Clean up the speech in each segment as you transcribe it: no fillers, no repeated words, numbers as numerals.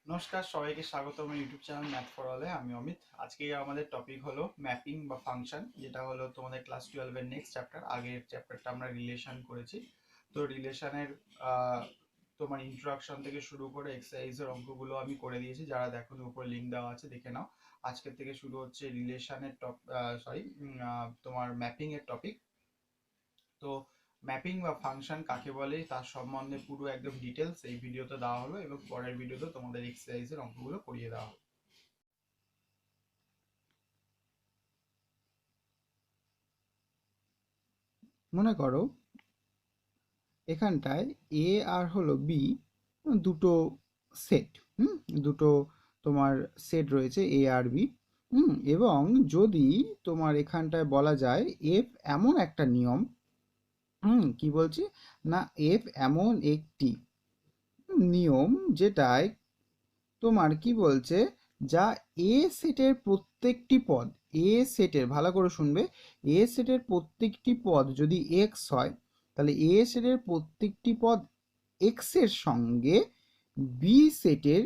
নমস্কার, সবাইকে স্বাগত আমার ইউটিউব চ্যানেল ম্যাথ ফর অলে। আমি অমিত। আজকে আমাদের টপিক হলো ম্যাপিং বা ফাংশন, যেটা হলো তোমাদের ক্লাস 12 এর নেক্সট চ্যাপ্টার। আগের চ্যাপ্টারটা আমরা রিলেশন করেছি। তো রিলেশনের তোমার ইন্ট্রোডাকশন থেকে শুরু করে এক্সারসাইজের অঙ্কগুলো আমি করে দিয়েছি। যারা দেখো উপরে লিঙ্ক দেওয়া আছে, দেখে নাও। আজকের থেকে শুরু হচ্ছে রিলেশনের তোমার ম্যাপিং এর টপিক। তো ম্যাপিং বা ফাংশন কাকে বলে তার সম্বন্ধে পুরো একদম ডিটেলস এই ভিডিওতে দেওয়া হলো, এবং পরের ভিডিওতে তোমাদের এক্সারসাইজের অঙ্কগুলো করিয়ে দেওয়া হলো। মনে করো এখানটায় এ আর হলো বি দুটো সেট। দুটো তোমার সেট রয়েছে এ আর বি। এবং যদি তোমার এখানটায় বলা যায় এফ এমন একটা নিয়ম, কি বলছি না, এফ এমন একটি নিয়ম যেটায় তোমার কি বলছে, যা এ সেটের প্রত্যেকটি পদ, এ সেটের ভালো করে শুনবে, এ সেটের প্রত্যেকটি পদ যদি এক্স হয়, তাহলে এ সেটের প্রত্যেকটি পদ এক্স এর সঙ্গে বি সেটের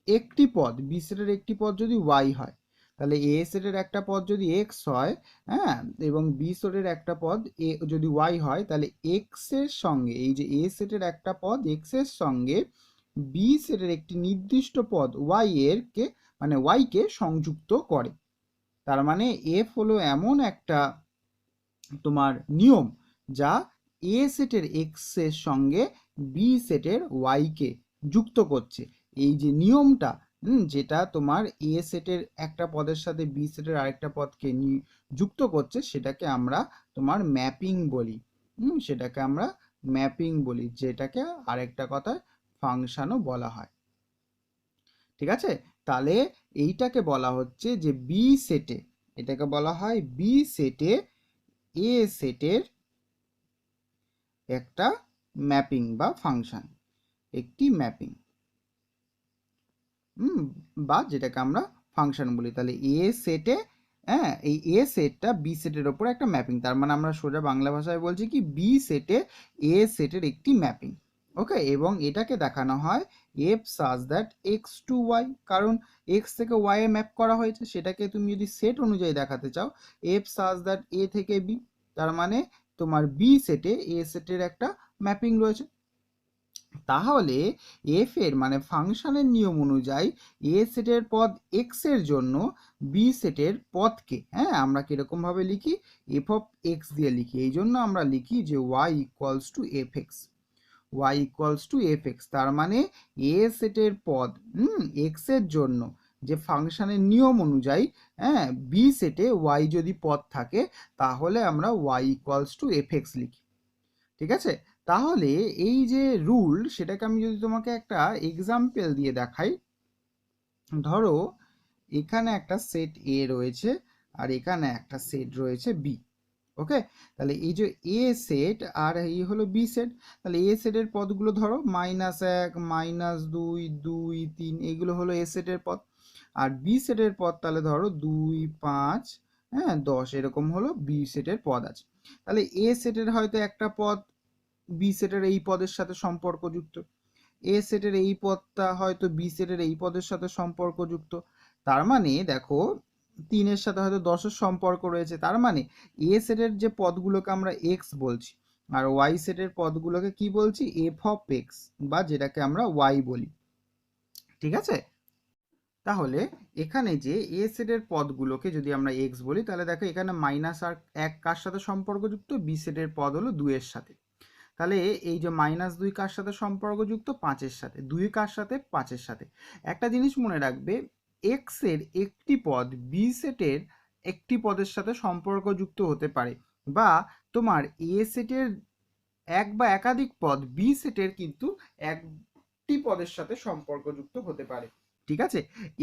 একটি পদ, বি সেটের একটি পদ যদি ওয়াই হয়, তাহলে এ সেটের একটা পদ যদি এক্স হয়, হ্যাঁ, এবং বি সেটের একটা পদ এ যদি ওয়াই হয়, তাহলে এক্স এর সঙ্গে, এই যে এ সেটের একটা পদ এক্স এর সঙ্গে বি সেটের একটি নির্দিষ্ট পদ ওয়াই এর কে, মানে ওয়াই কে সংযুক্ত করে। তার মানে এফ হলো এমন একটা তোমার নিয়ম যা এ সেটের এক্স এর সঙ্গে বি সেটের ওয়াই কে যুক্ত করছে। এই যে নিয়মটা, যেটা তোমার এ সেটের একটা পদের সাথে বি সেটের আরেকটা পদকে যুক্ত করছে, সেটাকে আমরা তোমার ম্যাপিং বলি। সেটাকে আমরা ম্যাপিং বলি, যেটাকে আরেকটা কথায় ফাংশনও বলা হয়। ঠিক আছে, তাহলে এইটাকে বলা হচ্ছে যে বি সেটে, এটাকে বলা হয় বি সেটে এ সেটের একটা ম্যাপিং বা ফাংশন, একটি ম্যাপিং, বা যেটাকে আমরা ফাংশন বলি। তাহলে এ সেটে, হ্যাঁ, এই এ সেটটা বি সেটের ওপর একটা ম্যাপিং। তার মানে আমরা সোজা বাংলা ভাষায় বলছি কি, বি সেটে এ সেটের একটি ম্যাপিং। ওকে, এবং এটাকে দেখানো হয় F such that X to Y, কারণ এক্স থেকে ওয়াই এ ম্যাপ করা হয়েছে। সেটাকে তুমি যদি সেট অনুযায়ী দেখাতে চাও, এফ সাজ দ্যাট এ থেকে বি, তার মানে তোমার বি সেটে এ সেটের একটা ম্যাপিং রয়েছে। তাহলে এফ এর মানে ফাংশনের নিয়ম অনুযায়ী এ সেটের পদ এক্স এর জন্য বি সেটের পদকে, হ্যাঁ, আমরা কিরকম ভাবে লিখি, এফ অফ এক্স দিয়ে লিখি। এই জন্য আমরা লিখি যে Y equals to F X, Y equals to F X. তার মানে এ সেটের পদ এক্স এর জন্য যে ফাংশনের নিয়ম অনুযায়ী, হ্যাঁ, বি সেটে ওয়াই যদি পদ থাকে, তাহলে আমরা Y equals to F X লিখি। ঠিক আছে, তাহলে এই যে রুল, সেটাকে আমি যদি তোমাকে একটা এক্সাম্পল দিয়ে দেখাই। ধরো এখানে একটা সেট এ রয়েছে আর এখানে একটা সেট রয়েছে বি। ওকে, তাহলে এই যে এ সেট আর এই হলো বি সেট। তাহলে এ সেটের পদগুলো ধরো -1, -2, 2, 3, এইগুলো হলো এ সেটের পদ। আর বি সেটের পদ তাহলে ধরো 2, 5, হ্যাঁ, 10, এরকম হলো বি সেটের পদ আছে। তাহলে এ সেটের হয়তো একটা পদ বি সেটের এই পদের সাথে সম্পর্কযুক্ত, এ সেটের এই পদটা হয়তো বি সেটের এই পদের সাথে সম্পর্কযুক্ত। তার মানে দেখো 3-এর সাথে হয়তো 10-এর সম্পর্ক রয়েছে। তার মানে এ সেটের যে পদগুলোকে আমরা এক্স বলছি, আর ওয়াই সেটের পদগুলোকে কি বলছি, এফ অফ এক্স, বা যেটাকে আমরা ওয়াই বলি। ঠিক আছে, তাহলে এখানে যে এ সেটের পদগুলোকে যদি আমরা এক্স বলি, তাহলে দেখো এখানে -1 কার সাথে সম্পর্কযুক্ত, বি সেটের পদ হলো 2-এর সাথে। তাহলে এই যে -2 কার সাথে সম্পর্কযুক্ত, 5-এর সাথে। 2 কার সাথে, 5-এর সাথে। একটা জিনিস মনে রাখবে, এক্স এর একটি পদ বি সেটের একটি পদের সাথে সম্পর্কযুক্ত হতে পারে, বা তোমার এ সেটের এক বা একাধিক পদ বি সেটের কিন্তু একটি পদের সাথে সম্পর্কযুক্ত হতে পারে। ঠিক আছে,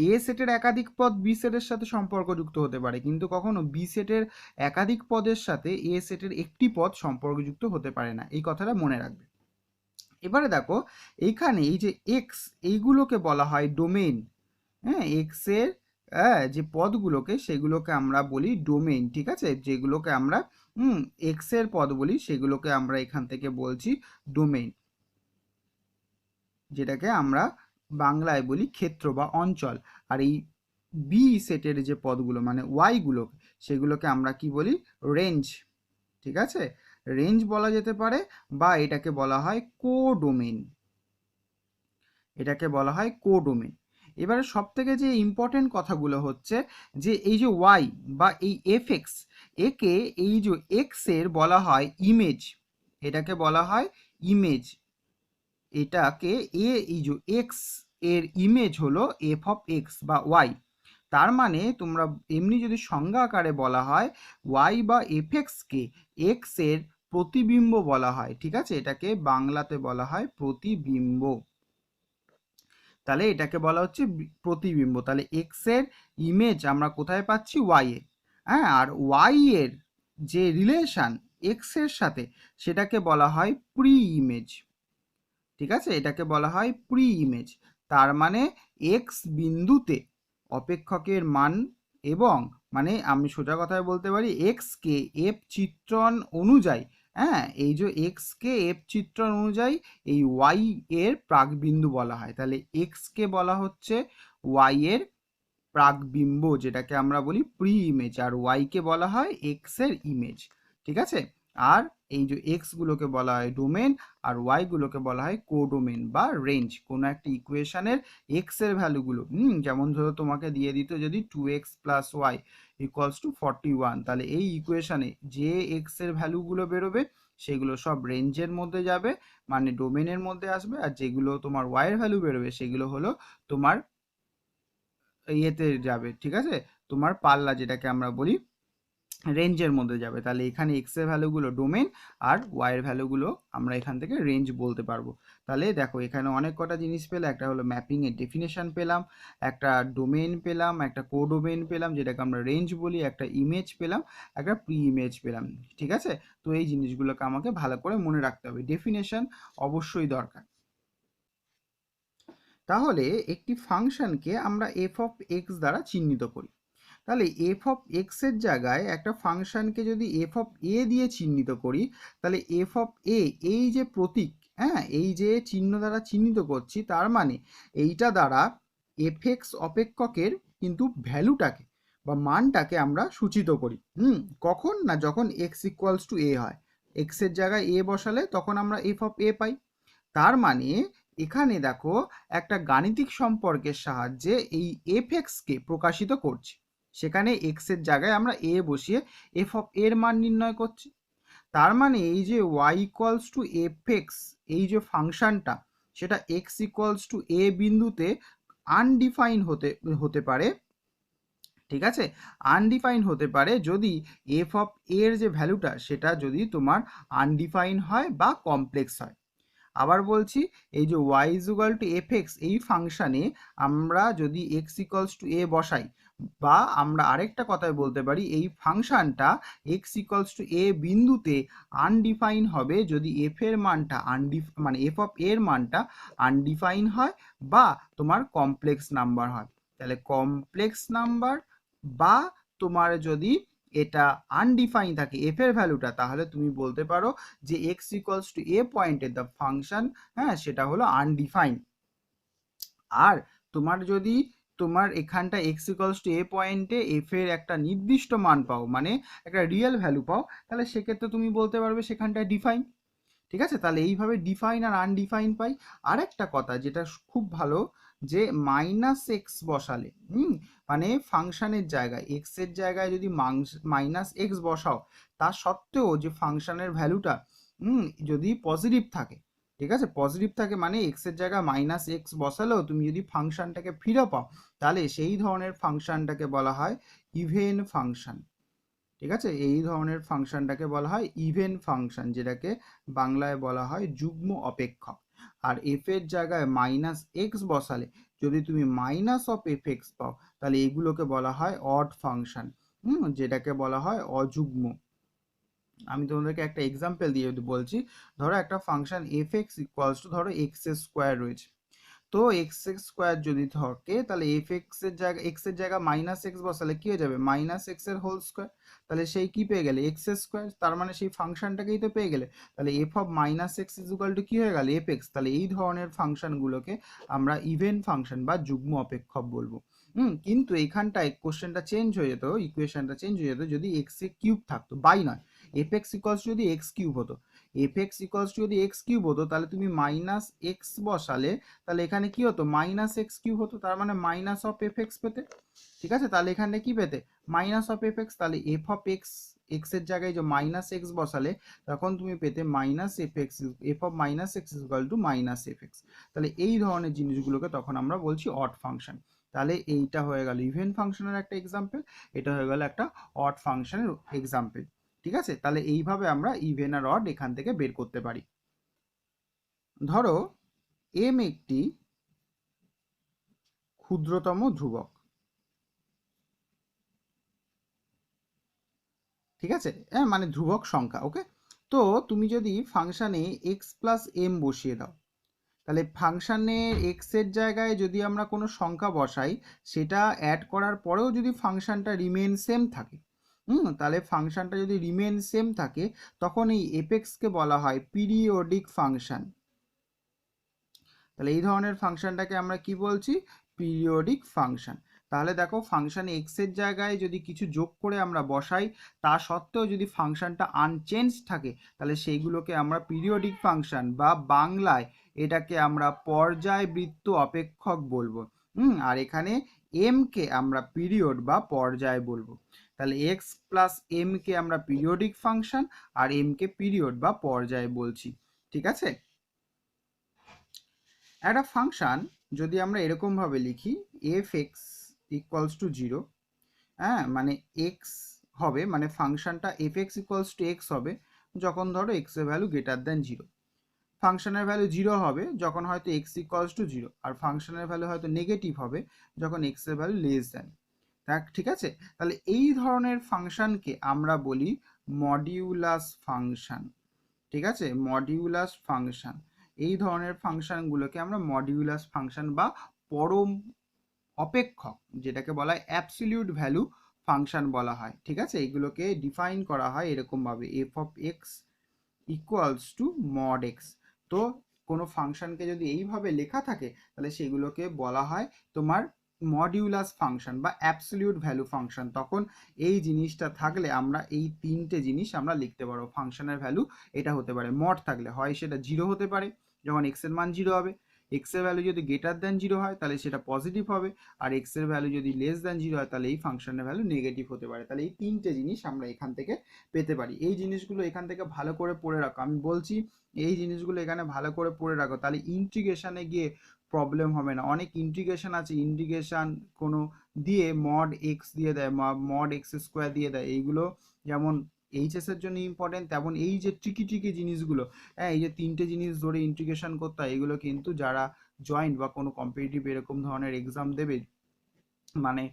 এ সেটের একাধিক পদ বি সেটের সাথে সম্পর্কযুক্ত হতে পারে, কিন্তু কখনো বি সেটের একাধিক পদের সাথে এ সেটের একটি পদ সম্পর্কযুক্ত হতে পারে না। এই কথাটা মনে রাখবে। এবারে দেখো এইখানে এই যে এক্স, এইগুলোকে বলা হয় ডোমেইন। হ্যাঁ, এক্স এর যে পদগুলোকে, সেগুলোকে আমরা বলি ডোমেইন। ঠিক আছে, যেগুলোকে আমরা এক্স এর পদ বলি, সেগুলোকে আমরা এখান থেকে বলছি ডোমেইন, যেটাকে আমরা বাংলায় বলি ক্ষেত্র বা অঞ্চল। আর এই বি সেটের যে পদগুলো মানে ওয়াইগুলো, সেগুলোকে আমরা কি বলি? রেঞ্জ। ঠিক আছে, রেঞ্জ বলা যেতে পারে, বা এটাকে বলা হয় কোডোমেন। এটাকে বলা হয় কোডোমেন। এবারে সব থেকে যে ইম্পর্টেন্ট কথাগুলো হচ্ছে যে এই যে ওয়াই বা এই এফ এক্স, একে এই যে এক্স এর বলা হয় ইমেজ। এটাকে বলা হয় ইমেজ। এটাকে এই যে এক্স এর ইমেজ হলো এফ অফ এক্স বা ওয়াই। তার মানে তোমরা এমনি যদি সংজ্ঞা আকারে বলা হয়, ওয়াই বা এফ এক্সকে এক্স এর প্রতিবিম্ব বলা হয়। ঠিক আছে, এটাকে বাংলাতে বলা হয় প্রতিবিম্ব। তাহলে এটাকে বলা হচ্ছে প্রতিবিম্ব। তাহলে এক্স এর ইমেজ আমরা কোথায় পাচ্ছি? Y A. হ্যাঁ, আর ওয়াই এর যে রিলেশন এক্স এর সাথে, সেটাকে বলা হয় প্রি ইমেজ। ঠিক আছে, এটাকে বলা হয় প্রি ইমেজ। তার মানে এক্স বিন্দুতে অপেক্ষকের মান, এবং মানে আমি সোজা কথায় বলতে পারি এক্সকে এফ চিত্রণ অনুযায়ী, হ্যাঁ, এই যে এক্সকে এফ চিত্রণ অনুযায়ী এই ওয়াই এর প্রাকবিন্দু বলা হয়। তাহলে এক্সকে বলা হচ্ছে ওয়াই এর প্রাকবিম্ব, যেটাকে আমরা বলি প্রি ইমেজ, আর ওয়াইকে বলা হয় এক্স এর ইমেজ। ঠিক আছে, আর এই যে এক্স গুলোকে বলা হয় ডোমেন, আর ওয়াই গুলোকে বলা হয় কোডোমেন বা রেঞ্জ। কোনো একটা ইকুয়েশনের এক্স এর ভ্যালুগুলো, যেমন ধরো তোমাকে দিয়ে দিত যদি 2x plus Y equals two 41, তাহলে এই ইকুয়েশনে যে এক্স এর ভ্যালুগুলো বেরোবে সেগুলো সব রেঞ্জের মধ্যে যাবে, মানে ডোমেনের মধ্যে আসবে, আর যেগুলো তোমার ওয়াই এর ভ্যালু বেরোবে সেগুলো হলো তোমার ইয়েতে যাবে। ঠিক আছে, তোমার পাল্লা, যেটাকে আমরা বলি রেঞ্জের মধ্যে যাবে। তাহলে এখানে এক্স এর ভ্যালুগুলো ডোমেন, আর ওয়াই এর ভ্যালুগুলো আমরা এখান থেকে রেঞ্জ বলতে পারবো। তাহলে দেখো এখানে অনেক কটা জিনিস পেলে, একটা হলো ম্যাপিং এর ডেফিনেশন পেলাম, একটা ডোমেন পেলাম, একটা কোডোমেন পেলাম যেটাকে আমরা রেঞ্জ বলি, একটা ইমেজ পেলাম, একটা প্রি ইমেজ পেলাম। ঠিক আছে, তো এই জিনিসগুলোকে আমাকে ভালো করে মনে রাখতে হবে, ডেফিনেশন অবশ্যই দরকার। তাহলে একটি ফাংশনকে আমরা এফ অফ এক্স দ্বারা চিহ্নিত করি। তাহলে এফ অফ এক্স এর জায়গায় একটা ফাংশনকে যদি এফ অফ এ দিয়ে চিহ্নিত করি, তাহলে এফ অফ এ, এই যে প্রতীক, হ্যাঁ, এই যে চিহ্ন দ্বারা চিহ্নিত করছি, তার মানে এইটা দ্বারা এফ এক্স অপেক্ষকের কিন্তু ভ্যালুটাকে বা মানটাকে আমরা সূচিত করি। কখন না, যখন এক্স ইকুয়ালস টু এ হয়, এক্স এর জায়গায় এ বসালে তখন আমরা এফ অফ এ পাই। তার মানে এখানে দেখো একটা গাণিতিক সম্পর্কের সাহায্যে এই এফ এক্সকে প্রকাশিত করছি। সেখানে এক্স এর জায়গায় আমরা এ বসিয়ে এফ অফ এর মান নির্ণয় করছি। তার মানে এই যে Y equals to F X, এই যে ফাংশনটা, সেটা এক্স ইকুয়ালস টু এ বিন্দুতে আনডিফাইন হতে হতে পারে। ঠিক আছে, আনডিফাইন হতে পারে যদি এফ অফ এর যে ভ্যালুটা সেটা যদি তোমার আনডিফাইন হয় বা কমপ্লেক্স হয়। আবার বলছি, এই যে Y is equal to F X, এই ফাংশানে আমরা যদি এক্স ইকুয়ালস টু এ বসাই, বা আমরা আরেকটা কথায় বলতে পারি এই ফাংশনটা এক্স ইকুয়ালস টু এ বিন্দুতে আনডিফাইন হবে যদি এফ এর মানটা মানে এফ অফ এর মানটা আনডিফাইন হয় বা তোমার কমপ্লেক্স নাম্বার হয়। তাহলে কমপ্লেক্স নাম্বার বা তোমার যদি এটা আনডিফাইন থাকে এফ এর ভ্যালুটা, তাহলে তুমি বলতে পারো যে এক্স ইকুয়ালস টু এ পয়েন্টে দ্য ফাংশন, হ্যাঁ, সেটা হলো আনডিফাইন। আর তোমার যদি তোমার এখানটা এক্স ইকুয়ালস টু এ পয়েন্টে এফ এর একটা নির্দিষ্ট মান পাও, মানে একটা রিয়েল ভ্যালু পাও, তাহলে সেক্ষেত্রে তুমি বলতে পারবে সেখানটা ডিফাইন। ঠিক আছে, তাহলে এইভাবে ডিফাইন আর আনডিফাইন পাই। আর একটা কথা যেটা খুব ভালো, যে মাইনাস এক্স বসালে, মানে ফাংশনের জায়গায় এক্স এর জায়গায় যদি মাইনাস এক্স বসাও, তা সত্ত্বেও যে ফাংশনের ভ্যালুটা যদি পজিটিভ থাকে, ঠিক আছে, পজিটিভ থাকে মানে এক্স এর জায়গায় মাইনাস এক্স বসালেও তুমি যদি ফাংশনটাকে ফিরে পাও, তাহলে সেই ধরনের ফাংশনটাকে বলা হয় ইভেন ফাংশন। ঠিক আছে, এই ধরনের ফাংশনটাকে বলা হয় ইভেন ফাংশন, যেটাকে বাংলায় বলা হয় যুগ্ম অপেক্ষক। আর এফ এর জায়গায় মাইনাস এক্স বসালে যদি তুমি মাইনাস অফ এফ এক্স পাও, তাহলে এগুলোকে বলা হয় অড ফাংশন, যেটাকে বলা হয় অযুগ্ম। আমি তোমাদেরকে একটা এক্সাম্পল দিয়ে বলছি। ধরো একটা function F X equals two, ধরো এক্স এর স্কোয়ার রয়েছে, তো এক্স এক্স স্কোয়ার যদি থাকে তাহলে এফ এক্সের জায়গা মাইনাস এক্স বসালে কী হয়ে যাবে, মাইনাস এক্সের হোল স্কোয়ার। তাহলে সেই কী পেয়ে গেলে, এক্স স্কোয়ার, তার মানে সেই ফাংশনটাকেই তো পেয়ে গেলে। তাহলে F of minus X equal to কী হয়ে গেল, এফ এক্স। তাহলে এই ধরনের ফাংশনগুলোকে আমরা ইভেন ফাংশন বা যুগ্ম অপেক্ষক বলবো। কিন্তু এইখানটায় কোশ্চেনটা চেঞ্জ হয়ে যেত, ইকুয়েশনটা চেঞ্জ হয়ে যেত যদি এক্স এ কিউব থাকতো, বাই নয়, এফ এক্স ইকলস যদি এক্স কিউব হতো। এফ এক্স ইকলস যদি এক্স কিউব হতো তাহলে তুমি মাইনাস এক্স বসালে তাহলে এখানে কি হতো, মাইনাস এক্স কিউব হতো, তার মানে মাইনাস অফ এফ এক্স পেতে। ঠিক আছে, তাহলে এখানে কি পেতে, মাইনাস অফ এফ এক্স। তাহলে এফ অফ এক্স, এক্স এর জায়গায় যে মাইনাস এক্স বসালে তখন তুমি পেতে minus F x, F of minus x equal to minus F x. তাহলে এই ধরনের জিনিসগুলোকে তখন আমরা বলছি অড ফাংশন। তাহলে এইটা হয়ে গেল ইভেন ফাংশনের একটা এক্সাম্পল, এটা হয়ে গেল একটা অড ফাংশনের এক্সাম্পল। ঠিক আছে, তাহলে এইভাবে আমরা ইভেন আর অড এখান থেকে বের করতে পারি। ধরো এম একটি ক্ষুদ্রতম ধ্রুবক, ঠিক আছে, হ্যাঁ মানে ধ্রুবক সংখ্যা। ওকে, তো তুমি যদি ফাংশানে এক্স প্লাস এম বসিয়ে দাও, তাহলে ফাংশানের এক্স এর জায়গায় যদি আমরা কোনো সংখ্যা বসাই, সেটা অ্যাড করার পরেও যদি ফাংশনটা রিমেন সেম থাকে, তাহলে ফাংশনটা যদি রিমেন সেম থাকে তখন এই এফএক্সকে বলা হয় পিরিয়ডিক ফাংশন। তাহলে এই ধরনের ফাংশনটাকে আমরা কি বলছি, পিরিয়ডিক ফাংশন। তাহলে দেখো ফাংশানে এক্স এর জায়গায় যদি কিছু যোগ করে আমরা বসাই, তা সত্ত্বেও যদি ফাংশনটা আনচেঞ্জ থাকে, তাহলে সেইগুলোকে আমরা পিরিয়ডিক ফাংশন বা বাংলায় এটাকে আমরা পর্যায়বৃত্ত অপেক্ষক বলবো। আর এখানে এম কে আমরা পিরিয়ড বা পর্যায় বলবো। তাহলে এক্স প্লাস এম কে আমরা পিরিয়ডিক ফাংশন আর এম কে পিরিয়ড বা পর্যায় বলছি। ঠিক আছে, একটা ফাংশন যদি আমরা এরকমভাবে লিখি F X equals two zero, হ্যাঁ মানে এক্স হবে, মানে ফাংশনটা F X equals two x হবে যখন ধরো এক্স এর ভ্যালু গ্রেটার দেন জিরো। ফাংশনের ভ্যালু জিরো হবে যখন হয়তো এক্স ইকুয়ালস টু জিরো, আর ফাংশনের ভ্যালু হয়তো নেগেটিভ হবে যখন এক্স এর ভ্যালু লেস দেন। ঠিক আছে, তাহলে এই ধরনের ফাংশনকে আমরা বলি মডিউলাস ফাংশন। ঠিক আছে, মডিউলাস ফাংশন, এই ধরনের ফাংশনগুলোকে আমরা মডিউলাস ফাংশন বা পরম অপেক্ষক, যেটাকে বলা হয় অ্যাবসলিউট ভ্যালু ফাংশন বলা হয়। ঠিক আছে, এগুলোকে ডিফাইন করা হয় এরকমভাবে, F of x equals two mod x. তো কোনো ফাংশনকে যদি এইভাবে লেখা থাকে তাহলে সেগুলোকে বলা হয় তোমার মডিউলাস ফাংশন বা অ্যাবসলিউট ভ্যালু ফাংশন। তখন এই জিনিসটা থাকলে আমরা এই তিনটে জিনিস আমরা লিখতে পারবো। ফাংশনের ভ্যালু এটা হতে পারে, মড থাকলে হয় সেটা জিরো হতে পারে যখন এক্স এর মান জিরো হবে, এক্স এর ভ্যালু যদি গ্রেটার দ্যান জিরো হয় তাহলে সেটা পজিটিভ হবে, আর এক্স এর ভ্যালু যদি লেস দ্যান জিরো হয় তাহলে এই ফাংশনের ভ্যালু নেগেটিভ হতে পারে। তাহলে এই তিনটে জিনিস আমরা এখান থেকে পেতে পারি। এই জিনিসগুলো এখান থেকে ভালো করে পড়ে রাখো, আমি বলছি এই জিনিসগুলো এখানে ভালো করে পড়ে রাখো, তাহলে ইন্টিগ্রেশনে গিয়ে প্রবলেম হবে না। অনেক ইন্টিগ্রেশন আছে, ইন্টিগ্রেশন কোনো দিয়ে মড এক্স দিয়ে দেয়, মড এক্স স্কোয়ার দিয়ে দেয়, এইগুলো যেমন এইচএস এর জন্য ইম্পর্টেন্ট, তেমন এই যে ট্রিকি ট্রিকি জিনিসগুলো, হ্যাঁ এই যে তিনটে জিনিস ধরে ইন্টিগ্রেশন করতে হয়, এগুলো কিন্তু যারা জয়েন্ট বা কোনো কম্পিটিটিভ এরকম ধরনের এক্সাম দেবে, মানে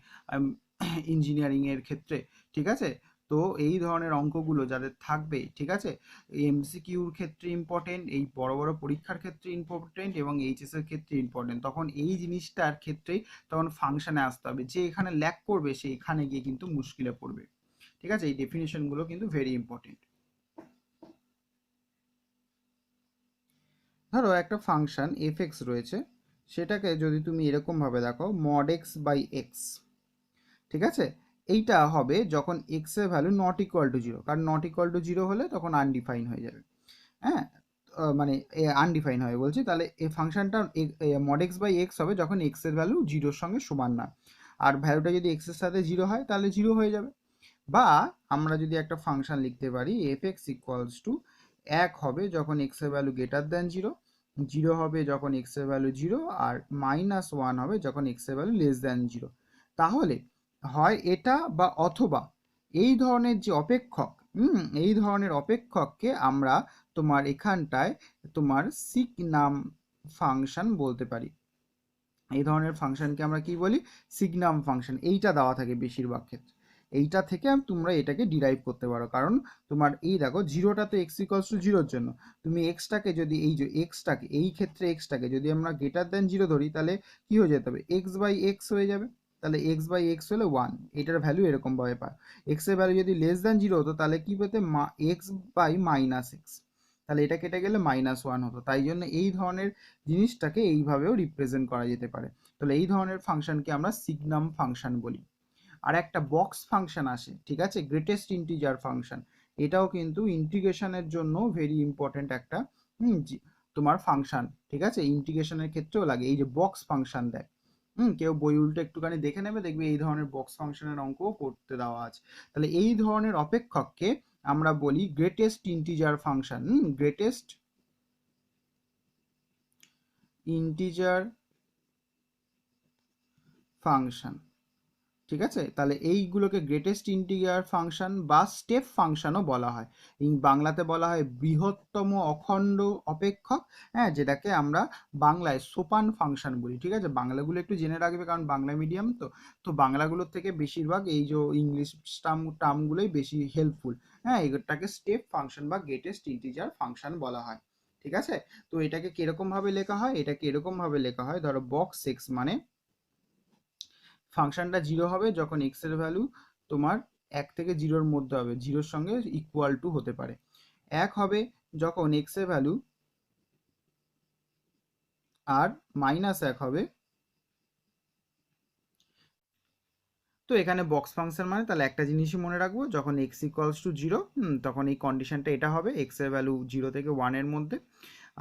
ইঞ্জিনিয়ারিংয়ের ক্ষেত্রে, ঠিক আছে, তো এই ধরনের অঙ্কগুলো যাদের থাকবে, ঠিক আছে, এমসিকিউর ক্ষেত্রে ইম্পর্টেন্ট, এই বড় বড় পরীক্ষার ক্ষেত্রে ইম্পর্টেন্ট এবং এইচএস এর ক্ষেত্রে ইম্পর্টেন্ট, তখন এই জিনিসটার ক্ষেত্রেই তখন ফাংশনে আসতে হবে। যে এখানে ল্যাক করবে সে এখানে গিয়ে কিন্তু মুশকিলে পড়বে। ঠিক আছে, এই ডেফিনেশনগুলো কিন্তু ভেরি ইম্পর্টেন্ট। ধরো একটা ফাংশন এফ এক্স রয়েছে, সেটাকে যদি তুমি এরকমভাবে দেখো মড এক্স বাই এক্স, ঠিক আছে, এইটা হবে যখন এক্স এর value not equal to zero, কারণ নট ইকুয়াল টু জিরো হলে তখন আনডিফাইন হয়ে যাবে। হ্যাঁ, মানে আনডিফাইন হবে বলছি, তাহলে এই ফাংশনটা মড এক্স বাই এক্স হবে যখন এক্স এর ভ্যালু জিরোর সঙ্গে সমান না, আর ভ্যালুটা যদি এক্স এর সাথে জিরো হয় তাহলে জিরো হয়ে যাবে। বা আমরা যদি একটা ফাংশন লিখতে পারি এফ এক্স ইকুয়ালস টু এক হবে যখন এক্স এর value greater than zero, zero হবে যখন এক্স এর ভ্যালু জিরো, আর মাইনাস ওয়ান হবে যখন এক্স এর ভ্যালু লেস দ্যান জিরো। তাহলে হয় এটা বা অথবা এই ধরনের যে অপেক্ষক, এই ধরনের অপেক্ষককে আমরা তোমার এখানটায় তোমার সিগনাম ফাংশন বলতে পারি। এই ধরনের ফাংশনকে আমরা কি বলি, সিগনাম ফাংশন। এইটা দেওয়া থাকে বেশিরভাগ ক্ষেত্রে, এইটা থেকে তোমরা এটাকে ডিরাইভ করতে পারো, কারণ তোমার এই দেখো জিরোটা তো এক্স ইকলস টু জিরোর জন্য, তুমি এক্সটাকে যদি এই যে এক্সটাকে এই ক্ষেত্রে এক্সটাকে যদি আমরা গ্রেটার দেন জিরো ধরি, তাহলে কি হয়ে যেতে হবে, এক্স বাই এক্স হয়ে যাবে। তাহলে এক্স বাই এক্স হলে 1, এটার ভ্যালু এরকমভাবে পায়। এক্সের ভ্যালু যদি লেস দ্যান জিরো হতো তাহলে কি পেতে, এক্স বাই মাইনাস এক্স, তাহলে এটা কেটে গেলে -1 হতো। তাই জন্য এই ধরনের জিনিসটাকে এইভাবেও রিপ্রেজেন্ট করা যেতে পারে। তাহলে এই ধরনের ফাংশনকে আমরা সিগনাম ফাংশন বলি। আর একটা বক্স ফাংশন আসে, ঠিক আছে, গ্রেটেস্ট ইন্টিজার ফাংশন। এটাও কিন্তু ইন্টিগ্রেশনের জন্য ভেরি ইম্পর্টেন্ট একটা তোমার ফাংশন, ঠিক আছে, ইন্টিগ্রেশনের ক্ষেত্রেও লাগে। এই যে বক্স ফাংশন দেয়, কেউ বই উল্টো একটুখানি দেখে নেবে, দেখবে এই ধরনের বক্স ফাংশনের অঙ্কও করতে দেওয়া আছে। তাহলে এই ধরনের অপেক্ষককে আমরা বলি greatest integer function. Greatest integer function, ঠিক আছে। তাহলে এইগুলোকে গ্রেটেস্ট ইন্টিজার ফাংশন বা স্টেপ ফাংশনও বলা হয়। বাংলাতে বলা হয় বৃহত্তম অখণ্ড অপেক্ষক, হ্যাঁ, যেটাকে আমরা বাংলায় সোপান ফাংশন বলি, ঠিক আছে। বাংলাগুলো একটু জেনে রাখবে, কারণ বাংলা মিডিয়াম তো বাংলাগুলোর থেকে বেশিরভাগ এই যে ইংলিশ টার্মগুলোই বেশি হেল্পফুল। হ্যাঁ, এটাকে স্টেপ ফাংশন বা গ্রেটেস্ট ইন্টিজার ফাংশন বলা হয়, ঠিক আছে। তো এটাকে কিরকম ভাবে লেখা হয়, এটাকে এরকম ভাবে লেখা হয়, ধরো বক্স এক্স মানে ফাংশনটা জিরো হবে যখন এক্স এর ভ্যালু তোমার 1 থেকে 0-র মধ্যে হবে, জিরোর সঙ্গে ইকুয়াল টু হতে পারে। 1 হবে যখন এক্স এর ভ্যালু আর -1 হবে। তো এখানে বক্স ফাংশন মানে তাহলে একটা জিনিসই মনে রাখবো, যখন এক্স ইকুয়ালস টু 0 তখন এই কন্ডিশনটা এটা হবে, এক্স এর ভ্যালু 0 থেকে 1 এর মধ্যে।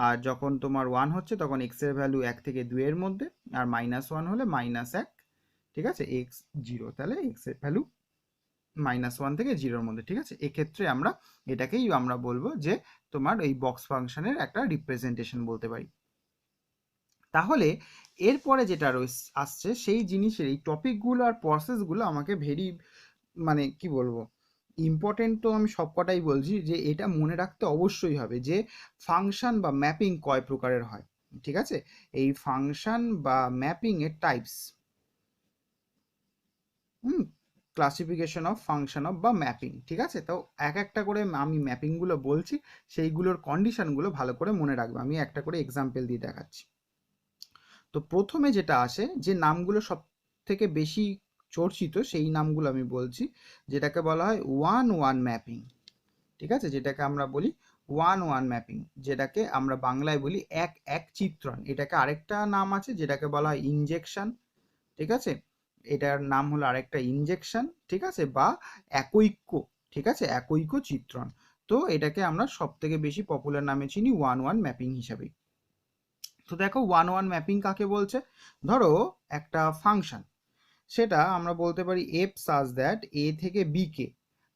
আর যখন তোমার 1 হচ্ছে তখন এক্স এর ভ্যালু 1 থেকে 2 এর মধ্যে, আর -1 হলে -1, ঠিক আছে, এক্স 0, তাহলে এক্স এর ভ্যালু -1 থেকে 0-র মধ্যে, ঠিক আছে। এক্ষেত্রে আমরা এটাকেই আমরা বলবো যে তোমার এই বক্স ফাংশনের একটা রিপ্রেজেন্টেশন বলতে পারি। তাহলে এরপরে যেটা আসছে সেই জিনিসের এই টপিকগুলো আর প্রসেসগুলো আমাকে ভেরি মানে কি বলবো ইম্পর্টেন্ট, তো আমি সবকটাই বলছি যে এটা মনে রাখতে অবশ্যই হবে যে ফাংশন বা ম্যাপিং কয় প্রকারের হয়, ঠিক আছে। এই ফাংশন বা ম্যাপিং এর types, classification of function of বা ম্যাপিং, ঠিক আছে। তো এক একটা করে আমি ম্যাপিংগুলো বলছি, সেইগুলোর কন্ডিশনগুলো ভালো করে মনে রাখবে। আমি একটা করে এক্সাম্পল দিয়ে দেখাচ্ছি। তো প্রথমে যেটা আসে, যে নামগুলো সব থেকে বেশি চর্চিত সেই নামগুলো আমি বলছি, যেটাকে বলা হয় 1-1 ম্যাপিং, ঠিক আছে, যেটাকে আমরা বলি 1-1 ম্যাপিং, যেটাকে আমরা বাংলায় বলি 1-1 চিত্রণ। এটাকে আরেকটা নাম আছে যেটাকে বলা হয় ইনজেকশন, ঠিক আছে, এটার নাম হলো আরেকটা ইনজেকশন, ঠিক আছে, বা একৈক্য, ঠিক আছে, একৈক্য চিত্রণ। তো এটাকে আমরা সব থেকে বেশি পপুলার নামে চিনি 1-1 ম্যাপিং হিসাবে। তো দেখো 1-1 ম্যাপিং কাকে বলছে, ধরো একটা ফাংশন, সেটা আমরা বলতে পারি এফ সাজ দ্যাট এ থেকে বি কে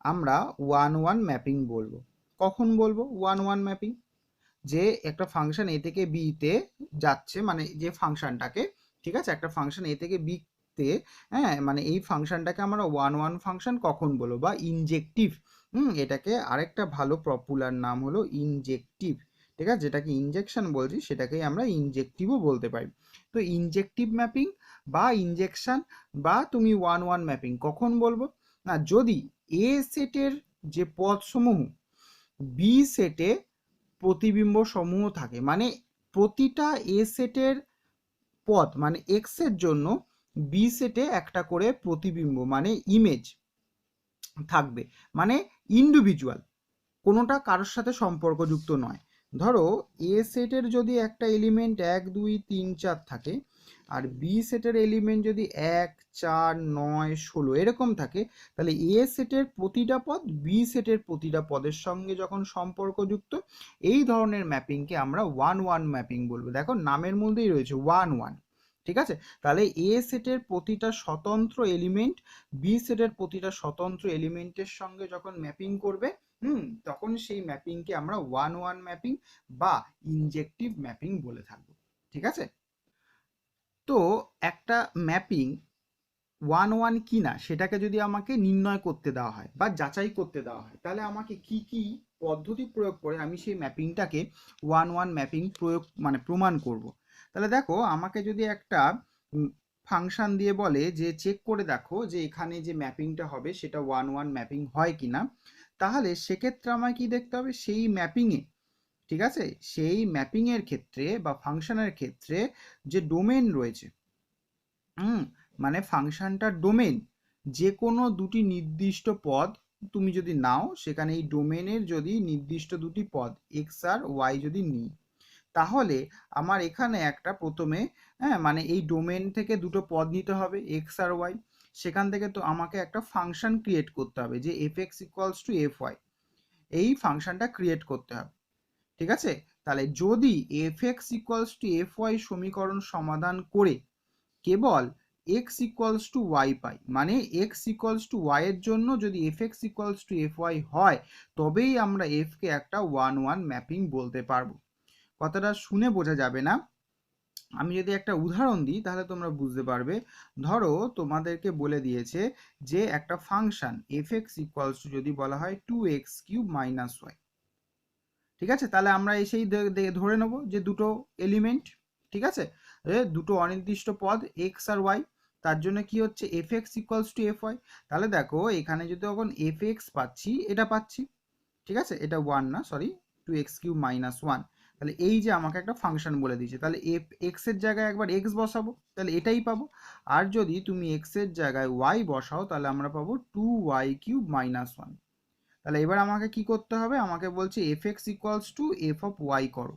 আমরা 1-1 ম্যাপিং বলবো। কখন বলবো 1-1 ম্যাপিং, যে একটা ফাংশন এ থেকে বি তে যাচ্ছে, মানে যে ফাংশনটাকে, ঠিক আছে, একটা ফাংশন এ থেকে বি তে, হ্যাঁ, মানে এই ফাংশনটাকে আমরা 1-1 ফাংশন কখন বলবো, বা ইনজেক্টিভ। এটাকে আরেকটা ভালো পপুলার নাম হলো ইনজেক্টিভ, ঠিক আছে, যেটাকে ইনজেকশন বলছি সেটাকেই আমরা ইনজেক্টিভও বলতে পারি। তো ইনজেক্টিভ ম্যাপিং বা ইনজেকশন বা তুমি 1-1 ম্যাপিং কখন বলবো না, যদি এ সেটের যে পদসমূহ বি সেটে প্রতিবিম্ব সমূহ থাকে, মানে প্রতিটা এ সেটের পদ মানে এক্স এর জন্য বি সেটে একটা করে প্রতিবিম্ব মানে ইমেজ থাকবে, মানে ইন্ডিভিজুয়াল, কোনোটা কারোর সাথে সম্পর্কযুক্ত নয়। ধরো এ সেটের যদি একটা এলিমেন্ট 1, 2, 3, 4 থাকে, আর বি সেটের এলিমেন্ট যদি 1, 4, 9, 16 এরকম থাকে, তাহলে এ সেটের প্রতিটা পদ বি সেটের প্রতিটা পদের সঙ্গে যখন সম্পর্কযুক্ত, এই ধরনের ম্যাপিংকে আমরা 1-1 ম্যাপিং বলবো। দেখো নামের মধ্যেই রয়েছে 1-1, ঠিক আছে। তাহলে এ সেটের প্রতিটা স্বতন্ত্র এলিমেন্ট বি সেটের প্রতিটা স্বতন্ত্র এলিমেন্টের সঙ্গে যখন ম্যাপিং করবে, তখন সেই ম্যাপিংকে আমরা 1-1 ম্যাপিং বা ইনজেক্টিভ ম্যাপিং বলে থাকবো, ঠিক আছে। তো একটা ম্যাপিং 1-1 কি না সেটাকে যদি আমাকে নির্ণয় করতে দেওয়া হয় বা যাচাই করতে দেওয়া হয়, তাহলে আমাকে কি কি পদ্ধতি প্রয়োগ করে আমি সেই ম্যাপিংটাকে 1-1 ম্যাপিং প্রয়োগ মানে প্রমাণ করব। তাহলে দেখো আমাকে যদি একটা ফাংশন দিয়ে বলে যে চেক করে দেখো যে এখানে যে ম্যাপিংটা হবে সেটা 1-1 ম্যাপিং হয় কিনা, তাহলে সেক্ষেত্রে আমায় কি দেখতে হবে, সেই ম্যাপিংয়ে, ঠিক আছে, সেই ম্যাপিংয়ের ক্ষেত্রে বা ফাংশনের ক্ষেত্রে যে ডোমেন রয়েছে, মানে ফাংশনটার ডোমেন, যে কোনো দুটি নির্দিষ্ট পদ তুমি যদি নাও, সেখানে এই ডোমেনের যদি নির্দিষ্ট দুটি পদ এক্স আর ওয়াই যদি নিই, তাহলে আমার এখানে একটা প্রথমে, মানে এই ডোমেন থেকে দুটো পদ নিতে হবে এক্স আর ওয়াই, সেখান থেকে তো আমাকে একটা ফাংশন ক্রিয়েট করতে হবে যে F X equals to F Y, এই ফাংশনটা ক্রিয়েট করতে হবে, ঠিক আছে। তাহলে যদি F X equals to F Y সমীকরণ সমাধান করে কেবল এক্স ইকুয়ালস টু ওয়াই পাই, মানে এক্স ইকুয়ালস টু ওয়াই এর জন্য যদি F X equals to F Y হয়, তবেই আমরা এফকে একটা 1-1 ম্যাপিং বলতে পারবো। কথাটা শুনে বোঝা যাবে না, আমি যদি একটা উদাহরণ দিই তাহলে তোমরা বুঝতে পারবে। ধরো তোমাদেরকে বলে দিয়েছে যে একটা function F X equals two যদি বলা হয় 2x³ মাইনাস ওয়াই, ঠিক আছে, তাহলে আমরা এসেই ধরে নেব যে দুটো এলিমেন্ট, ঠিক আছে, দুটো অনির্দিষ্ট পদ এক্স আর ওয়াই, তার জন্য কি হচ্ছে F X equals to F Y. তাহলে দেখো এখানে যদি তখন এফ এক্স পাচ্ছি, এটা পাচ্ছি, ঠিক আছে, এটা 1 না, সরি, 2x³ মাইনাস 1, তাহলে এই যে আমাকে একটা ফাংশন বলে দিয়েছে, তাহলে এফ এক্স এর জায়গায় একবার এক্স বসাবো, তাহলে এটাই পাবো। আর যদি তুমি এক্স এর জায়গায় ওয়াই বসাও, তাহলে আমরা পাবো 2y³ মাইনাস 1। তাহলে এবার আমাকে কি করতে হবে, আমাকে বলছে F X equals to F of Y করো।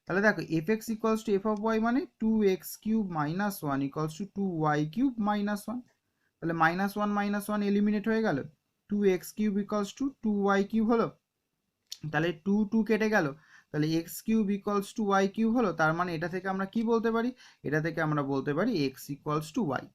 তাহলে দেখো F X equals to F of Y মানে 2x³ minus 1 equals to 2y³ minus 1, তাহলে -1 এলিমিনেট হয়ে গেল, 2x³ ইকুয়ালস টু 2y³ হলো, তাহলে 2 কেটে গেল, তাহলে x³ ইকুয়ালস টু y³ হলো। তার মানে এটা থেকে আমরা কি বলতে পারি, এটা থেকে আমরা বলতে পারি x ইকুয়ালস টু y।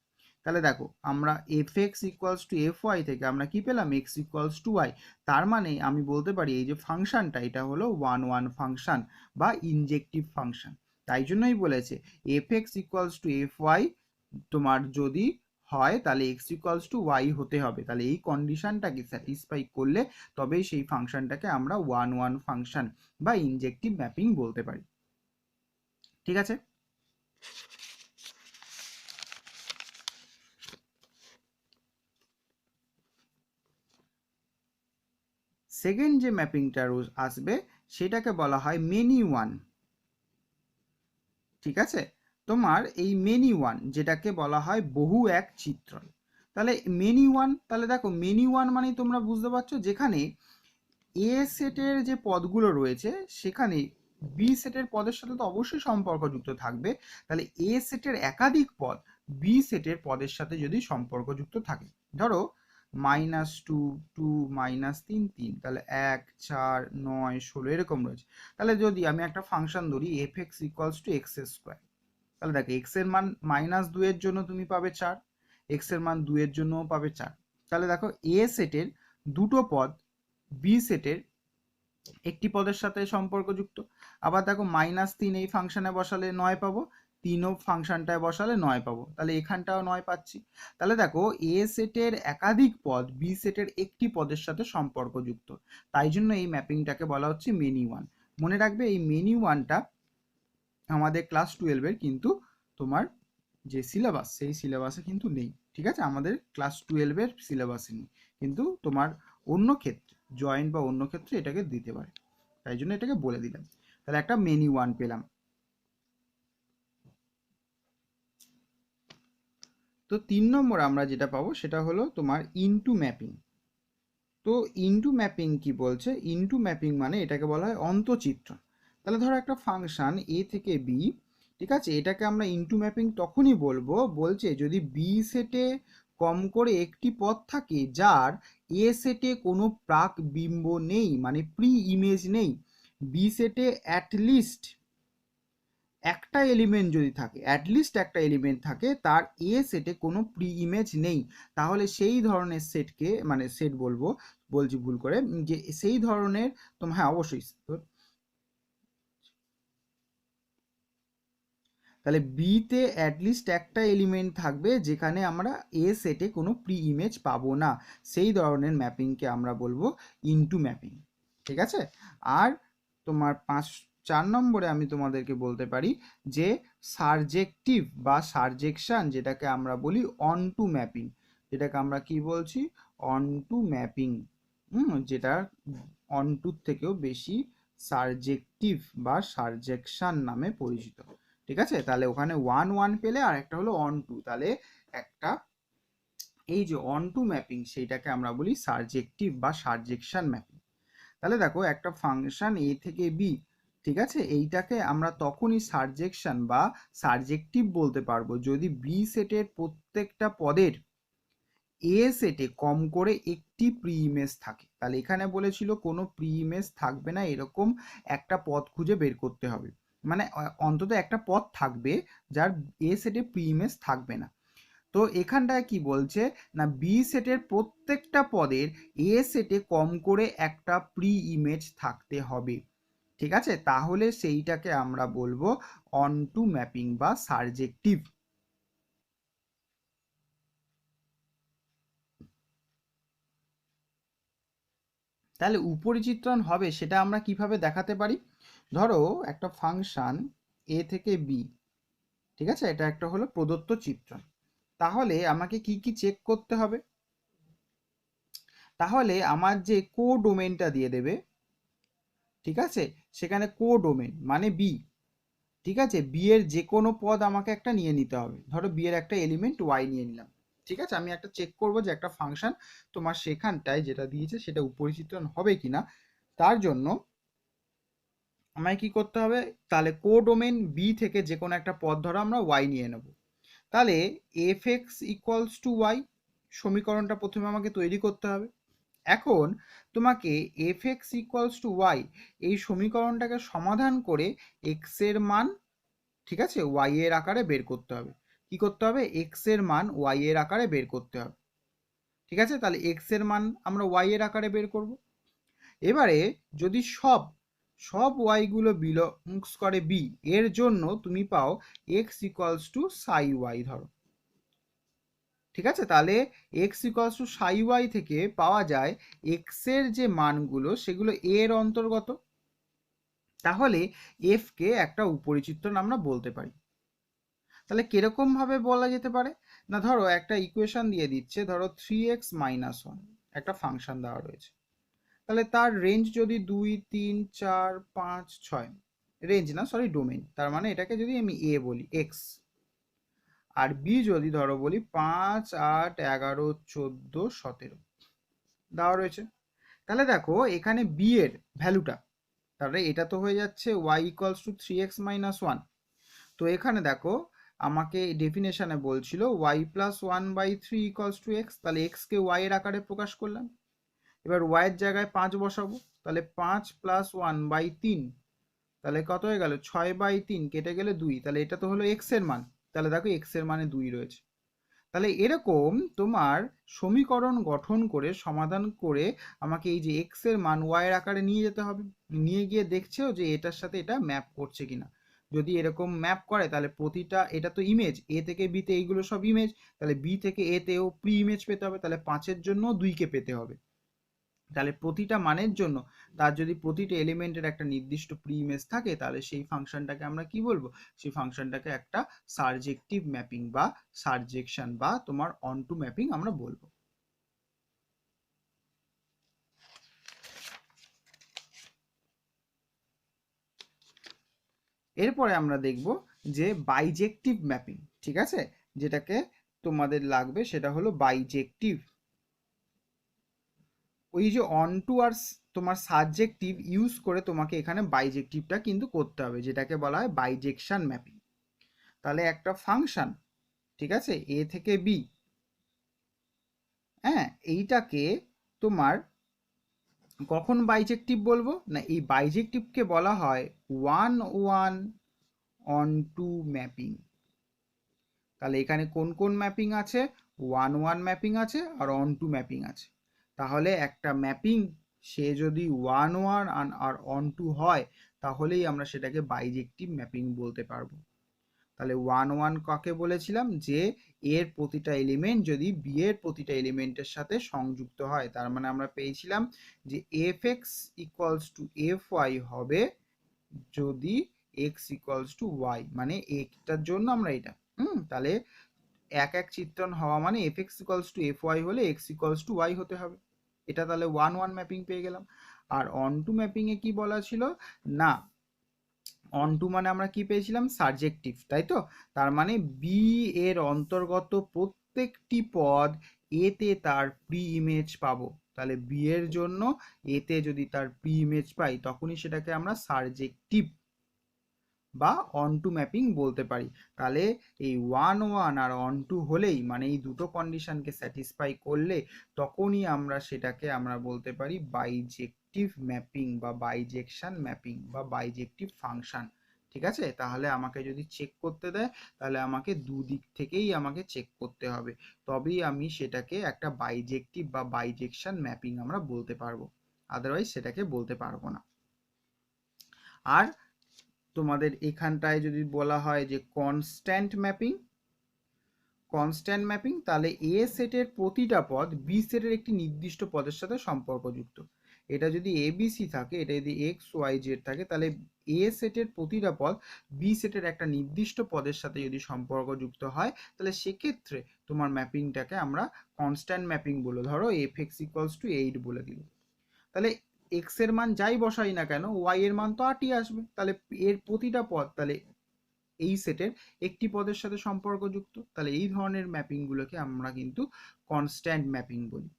তাহলে দেখো আমরা F X equals to F Y থেকে আমরা কি পেলাম, এক্স ইকুয়ালস টু ওয়াই। তার মানে আমি বলতে পারি এই যে ফাংশনটা, এটা হলো 1-1 ফাংশন বা ইনজেক্টিভ ফাংশন। তাই জন্যই বলেছে F X equals to F Y তোমার যদি হয়, তাহলে এক্স ইকুয়ালস টু ওয়াই হতে হবে। তাহলে এই কন্ডিশনটাকে স্যাটিসফাই করলে তবেই সেই ফাংশনটাকে আমরা 1-1 ফাংশন বা ইনজেক্টিভ ম্যাপিং বলতে পারি, ঠিক আছে। সেকেন্ড যে ম্যাপিংটা আসবে সেটাকে বলা হয় মেনি ওয়ান, ঠিক আছে। তোমার এই মেনি ওয়ান যেটাকে বলা হয় বহু এক চিত্রণ। তাহলে মেনি ওয়ান, তাহলে দেখো মেনি ওয়ান মানে তোমরা বুঝতে পারছো যেখানে এ সেটের যে পদগুলো রয়েছে সেখানে বি সেটের পদের সাথে তো অবশ্যই সম্পর্কযুক্ত থাকবে। তাহলে এ সেটের একাধিক পদ বি সেটের পদের সাথে যদি সম্পর্কযুক্ত থাকে, ধরো -2, 2, -3, 3, তাহলে 1, 4, 9, 16 এরকম রয়েছে। তাহলে যদি আমি একটা ফাংশন ধরি F X equals two x square, তাহলে দেখো এক্স এর মান -2 এর জন্য তুমি পাবে 4, এক্স এর মান 2 এর জন্যও পাবে 4। তাহলে দেখো এ সেটের দুটো পদ বি সেটের একটি পদের সাথে সম্পর্কযুক্ত। আবার দেখো -3 এই ফাংশনে বসালে 9 পাবো, 3ও ফাংশনটায় বসালে 9 পাবো, তাহলে এখানটাও 9 পাচ্ছি। তাহলে দেখো এ সেটের একাধিক পদ বি সেটের একটি পদের সাথে সম্পর্কযুক্ত, তাই জন্য এই ম্যাপিংটাকে বলা হচ্ছে মেনি ওয়ান। মনে রাখবে এই মেনি ওয়ানটা আমাদের ক্লাস 12-এর কিন্তু তোমার যে সিলেবাস সেই সিলেবাসে কিন্তু নেই, ঠিক আছে, আমাদের ক্লাস 12-এর সিলেবাসে নেই, কিন্তু তোমার অন্য ক্ষেত্রে জয়েন্ট বা অন্য ক্ষেত্রে এটাকে দিতে পারে, তাই জন্য এটাকে বলে দিলাম। তাহলে একটা মেনি ওয়ান পেলাম। তো 3 নম্বর আমরা যেটা পাবো সেটা হলো তোমার ইনটু ম্যাপিং। তো ইনটু ম্যাপিং কি বলছে, ইনটু ম্যাপিং মানে এটাকে বলা হয় অন্তঃচিত্রণ। তাহলে ধরো একটা ফাংশন এ থেকে বি, ঠিক আছে, এটাকে আমরা ইনটু ম্যাপিং তখনই বলবো, বলছে যদি বি সেটে কম করে একটি পদ থাকে যার এ সেটে কোনো প্রাক বিম্ব নেই, মানে প্রি ইমেজ নেই, বি সেটে অ্যাটলিস্ট একটা এলিমেন্ট যদি থাকে, অ্যাটলিস্ট একটা এলিমেন্ট থাকে, তার এ সেটে কোনো প্রি ইমেজ নেই, তাহলে সেই ধরনের সেটকে, মানে সেট বলবো, বলছি ভুল করে, যে সেই ধরনের তোমার, হ্যাঁ অবশ্যই, তাহলে বিতে অ্যাটলিস্ট একটা এলিমেন্ট থাকবে যেখানে আমরা এ সেটে কোনো প্রি ইমেজ পাবো না, সেই ধরনের ম্যাপিংকে আমরা বলবো ইনটু ম্যাপিং, ঠিক আছে। আর তোমার 4 নম্বরে আমি তোমাদেরকে বলতে পারি যে সারজেক্টিভ বা সারজেকশন, যেটাকে আমরা বলি অন টু ম্যাপিং, যেটাকে আমরা কি বলছি, অন টু ম্যাপিং, যেটা অন টুর থেকেও বেশি সারজেক্টিভ বা সারজেকশন নামে পরিচিত। ঠিক আছে, তাহলে ওখানে 1 পেলে আর একটা হলো অন টু, তাহলে একটা এই যে অন টু ম্যাপিং সেইটাকে আমরা বলি সারজেক্টিভ বা সারজেকশন ম্যাপিং। তাহলে দেখো একটা ফাংশন এ থেকে বি, ঠিক আছে, এইটাকে আমরা তখনই সারজেকশন বা সারজেক্টিভ বলতে পারবো যদি বি সেটের প্রত্যেকটা পদের এ সেটে কম করে একটি প্রি ইমেজ থাকে। তাহলে এখানে বলেছিল কোনো প্রি ইমেজ থাকবে না, এরকম একটা পদ খুঁজে বের করতে হবে, মানে অন্তত একটা পদ থাকবে যার এ সেটে প্রি ইমেজ থাকবে না। তো এখানটায় কি বলছে না, বি সেটের প্রত্যেকটা পদের এ সেটে কম করে একটা প্রি ইমেজ থাকতে হবে। ঠিক আছে, তাহলে সেইটাকে আমরা বলবো অন টু ম্যাপিং বা সারজেক্টিভ। তাহলে উপরিচিত্রণ হবে সেটা আমরা কিভাবে দেখাতে পারি? ধরো একটা ফাংশন এ থেকে বি, ঠিক আছে, এটা একটা হলো প্রদত্ত চিত্রণ। তাহলে আমাকে কি কি চেক করতে হবে? তাহলে আমার যে কোডোমেনটা দিয়ে দেবে, ঠিক আছে, সেখানে কোডোমেন মানে বি, ঠিক আছে, বি এর যে কোনো পদ আমাকে একটা নিয়ে নিতে হবে। ধরো বি এর একটা এলিমেন্ট ওয়াই নিয়ে নিলাম, ঠিক আছে, আমি একটা চেক করব যে একটা ফাংশন তোমার সেখানটায় যেটা দিয়েছে সেটা উপরিচিত্রণ হবে কিনা। তার জন্য আমায় কি করতে হবে, তাহলে কোডোমেন বি থেকে যে কোনো একটা পদ ধরো আমরা ওয়াই নিয়ে নেব। তাহলে F X equals to Y সমীকরণটা প্রথমে আমাকে তৈরি করতে হবে। এখন তোমাকে F X equals to Y এই সমীকরণটাকে সমাধান করে এক্স এর মান, ঠিক আছে, ওয়াই এর আকারে বের করতে হবে। কি করতে হবে? এক্স এর মান ওয়াই এর আকারে বের করতে হবে। ঠিক আছে, তাহলে এক্স এর মান আমরা ওয়াই এর আকারে বের করব। এবারে যদি সব সব ওয়াই গুলো বিলংস করে বি এর জন্য তুমি পাও এক্স ইকুয়ালস টু সাই ওয়াই ধরো। ঠিক আছে, তাহলে এক্স ইকুয়ালস টু সাই ওয়াই থেকে পাওয়া যায় এক্স এর যে মানগুলো সেগুলো এর অন্তর্গত। তাহলে এফ কে একটা উপরিচিত্রণ আমরা বলতে পারি। তাহলে কিরকম ভাবে বলা যেতে পারে না, ধরো একটা ইকুয়েশন দিয়ে দিচ্ছে, ধরো 3x মাইনাস 1 একটা ফাংশন দেওয়া রয়েছে। তাহলে তার রেঞ্জ যদি 2 3 4 5 6, রেঞ্জ না সরি ডোমেইন, তার মানে এটাকে যদি আমি এ বলি এক্স, আর বি যদি ধরো বলি 5 8 11 14 17 দেওয়া রয়েছে। তাহলে দেখো এখানে বি এর ভ্যালুটা, তাহলে এটা তো হয়ে যাচ্ছে y equals to 3x minus 1। তো এখানে দেখো আমাকে ডেফিনেশনে বলছিল y plus 1/3 equals to x, তাহলে এক্সকে ওয়াই এর আকারে প্রকাশ করলাম। এবার ওয়াই এর জায়গায় 5 বসাবো, তাহলে 5 প্লাস 1/3, তাহলে কত হয়ে গেল 6/3, কেটে গেলে 2, তাহলে এটা তো হলো এক্স এর মান। তাহলে দেখো এক্স এর মানে 2 রয়েছে। তাহলে এরকম তোমার সমীকরণ গঠন করে সমাধান করে আমাকে এই যে এক্স এর মান ওয়াই এর আকারে নিয়ে যেতে হবে। নিয়ে গিয়ে দেখছেও যে এটার সাথে এটা ম্যাপ করছে কিনা। যদি এরকম ম্যাপ করে তাহলে প্রতিটা, এটা তো ইমেজ এ থেকে বিতে, এইগুলো সব ইমেজ, তাহলে বি থেকে এ তেও প্রি ইমেজ পেতে হবে, তাহলে 5-এর জন্য 2কে পেতে হবে। তাহলে প্রতিটা মানের জন্য তার যদি প্রতিটা এলিমেন্টের একটা নির্দিষ্ট প্রি ইমেজ থাকে, তাহলে সেই ফাংশনটাকে আমরা কি বলবো, সেই ফাংশনটাকে একটা সারজেক্টিভ ম্যাপিং বা সারজেকশন বা তোমার অন টু ম্যাপিং আমরা বলবো। এরপরে আমরা দেখব যে বাইজেক্টিভ ম্যাপিং, ঠিক আছে, যেটাকে তোমাদের লাগবে সেটা হলো বাইজেক্টিভ। ওই যে অন টু আর তোমার সাবজেক্টিভ ইউজ করে তোমাকে এখানে বাইজেক্টিভটা কিন্তু করতে হবে, যেটাকে বলা হয় বাইজেকশন ম্যাপিং। তাহলে একটা ফাংশন, ঠিক আছে, এ থেকে বি, হ্যাঁ, এইটাকে তোমার কখন বাইজেক্টিভ বলবো না, এই বাইজেক্টিভকে বলা হয় 1-1 অন টু ম্যাপিং। তাহলে এখানে কোন কোন ম্যাপিং আছে? 1-1 ম্যাপিং আছে আর অন টু ম্যাপিং আছে। তাহলে একটা ম্যাপিং সে যদি 1-1 আর অন টু হয়, তাহলেই আমরা সেটাকে বাইজেক্টিভ ম্যাপিং বলতে পারবো। তাহলে 1-1 কাকে বলেছিলাম, যে এর প্রতিটা এলিমেন্ট যদি বি এর প্রতিটা এলিমেন্টের সাথে সংযুক্ত হয়, তার মানে আমরা পেয়েছিলাম যে F X equals to F Y হবে যদি এক্স ইকুয়ালস টু ওয়াই, মানে একটার জন্য আমরা এটা তাহলে এক এক চিত্রণ হওয়া মানে F X equals to F Y হলে এক্স ইকুয়ালস টু ওয়াই হতে হবে। এটা তাহলে 1-1 ম্যাপিং পেয়ে গেলাম। আর অন টু ম্যাপিংয়ে কি বলা ছিল না, অন টু মানে আমরা কি পেয়েছিলাম সাবজেক্টিভ, তাই তো। তার মানে বি এর অন্তর্গত প্রত্যেকটি পদ এতে তার প্রি ইমেজ পাবো। তাহলে বি এর জন্য এতে যদি তার প্রি ইমেজ পাই তখনই সেটাকে আমরা সাবজেক্টিভ বা অন টু ম্যাপিং বলতে পারি। তাহলে এই 1-1 আর অন টু হলেই মানে এই দুটো কন্ডিশনকে স্যাটিসফাই করলে তখনই আমরা সেটাকে আমরা বলতে পারি বাইজেক্টিভ ম্যাপিং বা বাইজেকশন ম্যাপিং বা বাইজেক্টিভ ফাংশন। ঠিক আছে, তাহলে আমাকে যদি চেক করতে দেয় তাহলে আমাকে দুদিক থেকেই আমাকে চেক করতে হবে, তবেই আমি সেটাকে একটা বাইজেক্টিভ বা বাইজেকশন ম্যাপিং আমরা বলতে পারবো, আদারওয়াইজ সেটাকে বলতে পারবো না। আর তোমাদের এখানটায় যদি বলা হয় যে কনস্ট্যান্ট ম্যাপিং তাহলে এ সেটের প্রতিটা পদ বি সেটের একটি নির্দিষ্ট পদের সাথে সম্পর্কযুক্ত। এটা যদি এ বি সি থাকে, এটা যদি এক্স ওয়াই জেড থাকে, তাহলে এ সেটের প্রতিটা পদ বি সেটের একটা নির্দিষ্ট পদের সাথে যদি সম্পর্কযুক্ত হয় তাহলে সেক্ষেত্রে তোমার ম্যাপিংটাকে আমরা কনস্ট্যান্ট ম্যাপিং বলে, ধরো এফ এক্স ইকুয়ালস টু 8 বলে দিল, তাহলে এক্স এর মান যাই বসাই না কেন ওয়াই এর মান তো 8ই আসবে। তাহলে এর প্রতিটা পদ তাহলে এই সেটের একটি পদের সাথে সম্পর্কযুক্ত, তাহলে এই ধরনের ম্যাপিংগুলোকে আমরা কিন্তু কনস্ট্যান্ট ম্যাপিং বলি।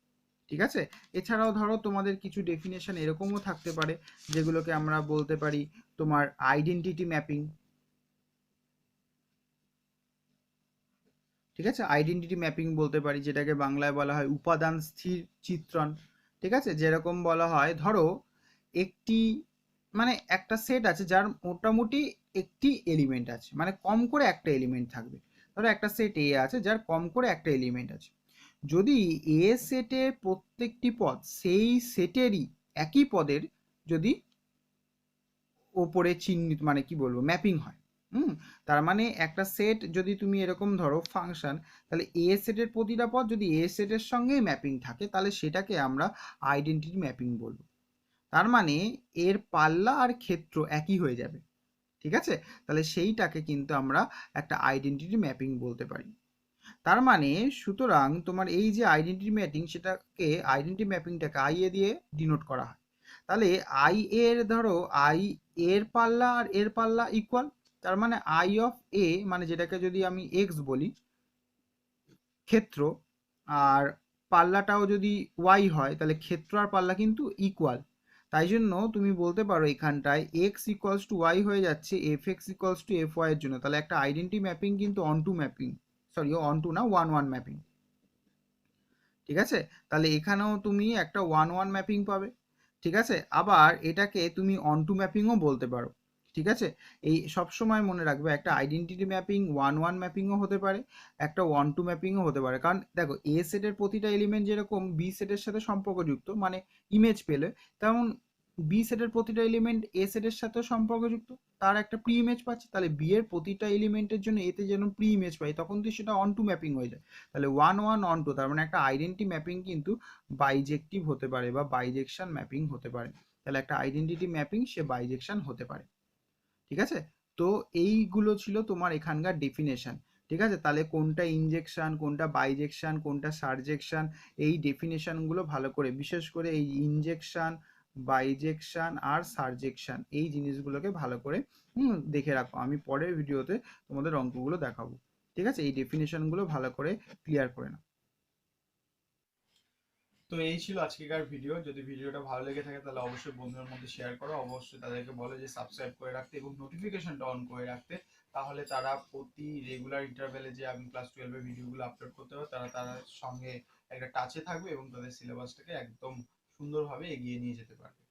ঠিক আছে, এছাড়াও ধরো তোমাদের কিছু ডেফিনেশন এরকমও থাকতে পারে যেগুলোকে আমরা বলতে পারি তোমার আইডেন্টিটি ম্যাপিং। ঠিক আছে, আইডেন্টিটি ম্যাপিং বলতে পারি, যেটাকে বাংলায় বলা হয় উপাদান স্থির চিত্রণ। ঠিক আছে, যেরকম বলা হয় ধরো একটি মানে একটা সেট আছে যার মোটামুটি একটি এলিমেন্ট আছে, মানে কম করে একটা এলিমেন্ট থাকবে। ধরো একটা সেট এ আছে যার কম করে একটা এলিমেন্ট আছে, যদি এ সেটের প্রত্যেকটি পদ সেই সেটেরই একই পদের যদি ওপরে চিহ্নিত মানে কি বলবো ম্যাপিং হয়, তার মানে একটা সেট যদি তুমি এরকম ধরো ফাংশন, তাহলে এ সেটের প্রতিটা পদ যদি এ সেটের সঙ্গেই ম্যাপিং থাকে তাহলে সেটাকে আমরা আইডেন্টিটি ম্যাপিং বলবো। তার মানে এর পাল্লা আর ক্ষেত্র একই হয়ে যাবে। ঠিক আছে, তাহলে সেইটাকে কিন্তু আমরা একটা আইডেন্টিটি ম্যাপিং বলতে পারি। তার মানে সুতরাং তোমার এই যে আইডেন্টিটি ম্যাপিং সেটাকে আইডেন্টিটি ম্যাপিংটাকে আই এ দিয়ে ডিনোট করা হয়। তাহলে আই এর ধরো আই এর পাল্লা আর এর পাল্লা ইকুয়াল, তার মানে আই অফ এ মানে যেটাকে যদি আমি এক্স বলি ক্ষেত্র, আর পাল্লাটাও যদি ওয়াই হয় তাহলে ক্ষেত্র আর পাল্লা কিন্তু ইকুয়াল। তাই জন্য তুমি বলতে পারো এখানটায় এক্স ইকুয়ালস টু ওয়াই হয়ে যাচ্ছে F X equals to F Y এর জন্য, তাহলে একটা আইডেন্টি ম্যাপিং কিন্তু onto mapping, sorry onto না 1-1 ম্যাপিং। ঠিক আছে, তাহলে এখানেও তুমি একটা 1-1 ম্যাপিং পাবে। ঠিক আছে, আবার এটাকে তুমি অন টু ম্যাপিংও বলতে পারো। ঠিক আছে, এই সব সময় মনে রাখবে একটা আইডেন্টিটি ম্যাপিং 1-1 ম্যাপিংও হতে পারে, একটা 1-2 ম্যাপিংও হতে পারে। কারণ দেখো এ সেটের প্রতিটা এলিমেন্ট যেরকম বি সেটের সাথে সম্পর্কযুক্ত মানে ইমেজ পেলে, তেমন বি সেটের প্রতিটা এলিমেন্ট এ সেটের সাথে সম্পর্কযুক্ত, তার একটা প্রি ইমেজ পাচ্ছে। তাহলে বি এর প্রতিটা এলিমেন্টের জন্য এতে যেন প্রি ইমেজ পাই তখন তো সেটা অন টু ম্যাপিং হয়ে যায়। তাহলে 1-1 অন টু, তার মানে একটা আইডেন্টি ম্যাপিং কিন্তু বাইজেক্টিভ হতে পারে বা বাইজেকশন ম্যাপিং হতে পারে। তাহলে একটা আইডেন্টিটি ম্যাপিং সে বাইজেকশন হতে পারে। ঠিক আছে, তো এইগুলো ছিল তোমার এখানকার ডেফিনেশন। ঠিক আছে, তাহলে কোনটা ইনজেকশন কোনটা বাইজেকশন কোনটা সারজেকশন এই ডেফিনেশনগুলো ভালো করে, বিশেষ করে এই ইনজেকশন বাইজেকশন আর সারজেকশন এই জিনিসগুলোকে ভালো করে দেখে রাখো, আমি পরের ভিডিওতে তোমাদের অঙ্কগুলো দেখাবো। ঠিক আছে, এই ডেফিনেশনগুলো ভালো করে ক্লিয়ার করে নাও। তো এই ছিল আজকেকার ভিডিও। যদি ভিডিওটা ভালো লেগে থাকে তাহলে অবশ্যই বন্ধুদের মধ্যে শেয়ার করো, অবশ্যই তাদেরকে বলো যে সাবস্ক্রাইব করে রাখতে এবং নোটিফিকেশনটা অন করে রাখতে, তাহলে তারা প্রতি রেগুলার ইন্টারভ্যালে যে আমি ক্লাস 12 ভিডিওগুলো আপলোড করতে পারবো তারা তার সঙ্গে একটা টাচে থাকবে এবং তাদের সিলেবাসটাকে একদম সুন্দরভাবে এগিয়ে নিয়ে যেতে পারবে।